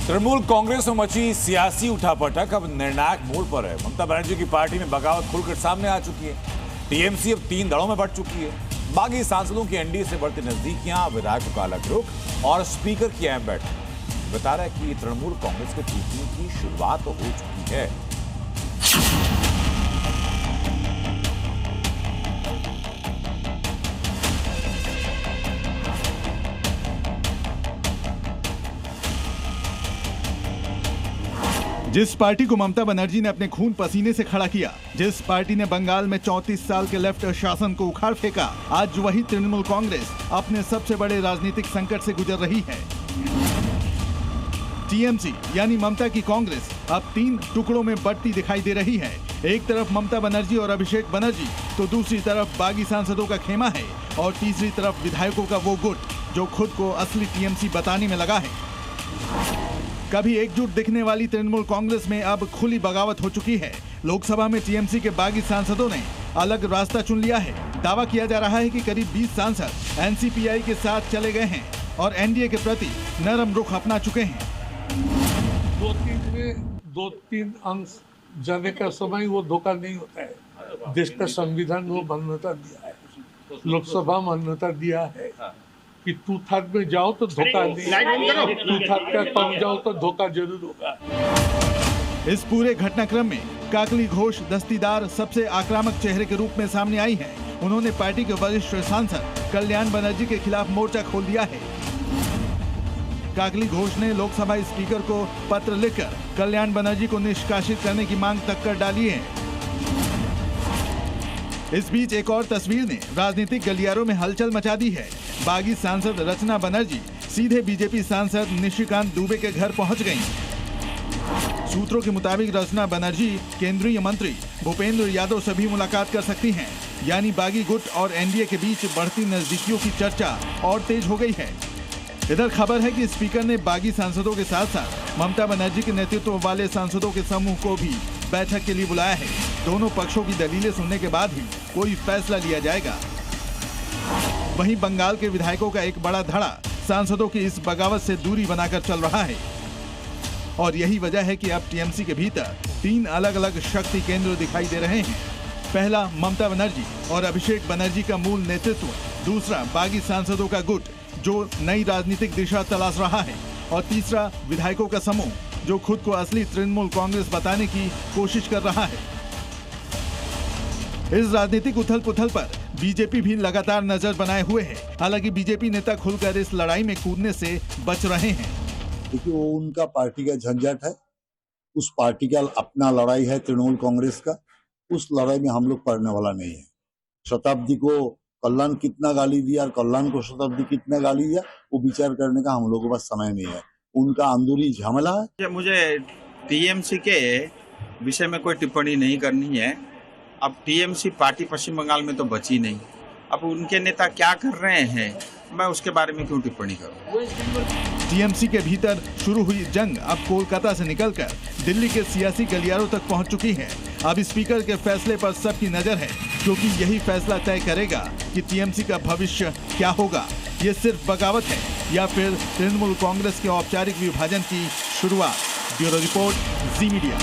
तृणमूल कांग्रेस में मची सियासी उठापटक अब निर्णायक मोड़ पर है। ममता बनर्जी की पार्टी में बगावत खुलकर सामने आ चुकी है। टीएमसी अब 3 दलों में बंट चुकी है। बागी सांसदों की एनडीए से बढ़ती नजदीकियां, विधायकों का अलग रुख और स्पीकर की अहम बैठक बता रहा है कि तृणमूल कांग्रेस के टूटने की शुरुआत हो चुकी है। जिस पार्टी को ममता बनर्जी ने अपने खून पसीने से खड़ा किया, जिस पार्टी ने बंगाल में 34 साल के लेफ्ट शासन को उखाड़ फेंका, आज वही तृणमूल कांग्रेस अपने सबसे बड़े राजनीतिक संकट से गुजर रही है। टीएमसी यानी ममता की कांग्रेस अब 3 टुकड़ों में बंटती दिखाई दे रही है। एक तरफ ममता बनर्जी और अभिषेक बनर्जी, तो दूसरी तरफ बागी सांसदों का खेमा है और तीसरी तरफ विधायकों का वो गुट जो खुद को असली टीएमसी बताने में लगा है। कभी एकजुट दिखने वाली तृणमूल कांग्रेस में अब खुली बगावत हो चुकी है। लोकसभा में टीएमसी के बागी सांसदों ने अलग रास्ता चुन लिया है। दावा किया जा रहा है कि करीब 20 सांसद एनसीपीआई के साथ चले गए हैं और एनडीए के प्रति नरम रुख अपना चुके हैं। 2-3 अंश जाने का समय वो धोखा नहीं होता है। देश का संविधान वो मान्यता दिया है, लोकसभा मान्यता दिया है कि 2/3 में जाओ तो धोखा नहीं, 2/3 का कम जाओ तो धोखा जरूर होगा। इस पूरे घटनाक्रम में काकली घोष दस्तीदार सबसे आक्रामक चेहरे के रूप में सामने आई है। उन्होंने पार्टी के वरिष्ठ सांसद कल्याण बनर्जी के खिलाफ मोर्चा खोल दिया है। काकली घोष ने लोकसभा स्पीकर को पत्र लिखकर कल्याण बनर्जी को निष्कासित करने की मांग तक कर डाली है। इस बीच एक और तस्वीर ने राजनीतिक गलियारों में हलचल मचा दी है। बागी सांसद रचना बनर्जी सीधे बीजेपी सांसद निशिकांत दुबे के घर पहुंच गईं। सूत्रों के मुताबिक रचना बनर्जी केंद्रीय मंत्री भूपेंद्र यादव से भी मुलाकात कर सकती हैं। यानी बागी गुट और एनडीए के बीच बढ़ती नजदीकियों की चर्चा और तेज हो गई है। इधर खबर है कि स्पीकर ने बागी सांसदों के साथ साथ ममता बनर्जी के नेतृत्व वाले सांसदों के समूह को भी बैठक के लिए बुलाया है। दोनों पक्षों की दलीलें सुनने के बाद ही कोई फैसला लिया जाएगा। वहीं बंगाल के विधायकों का एक बड़ा धड़ा सांसदों की इस बगावत से दूरी बनाकर चल रहा है और यही वजह है कि अब टीएमसी के भीतर 3 अलग अलग शक्ति केंद्र दिखाई दे रहे हैं। पहला ममता बनर्जी और अभिषेक बनर्जी का मूल नेतृत्व, दूसरा बागी सांसदों का गुट जो नई राजनीतिक दिशा तलाश रहा है और तीसरा विधायकों का समूह जो खुद को असली तृणमूल कांग्रेस बताने की कोशिश कर रहा है। इस राजनीतिक उथल पुथल पर बीजेपी भी लगातार नजर बनाए हुए है। हालांकि बीजेपी नेता खुलकर इस लड़ाई में कूदने से बच रहे हैं। क्योंकि वो उनका पार्टी का झंझट है, उस पार्टी का अपना लड़ाई है तृणमूल कांग्रेस का, उस लड़ाई में हम लोग पड़ने वाला नहीं है। शताब्दी को कल्याण कितना गाली दिया और कल्याण को शताब्दी कितना गाली दिया, वो विचार करने का हम लोगों के पास समय नहीं है। उनका अंदरूनी झमेला है। मुझे टीएमसी के विषय में कोई टिप्पणी नहीं करनी है। अब टीएमसी पार्टी पश्चिम बंगाल में तो बची नहीं। अब उनके नेता क्या कर रहे हैं, मैं उसके बारे में क्यों टिप्पणी करूं। टीएमसी के भीतर शुरू हुई जंग अब कोलकाता से निकलकर दिल्ली के सियासी गलियारों तक पहुंच चुकी है। अब स्पीकर के फैसले पर सबकी नजर है, क्योंकि यही फैसला तय करेगा कि टीएमसी का भविष्य क्या होगा। ये सिर्फ बगावत है या फिर तृणमूल कांग्रेस के औपचारिक विभाजन की शुरुआत। ब्यूरो रिपोर्ट, जी मीडिया।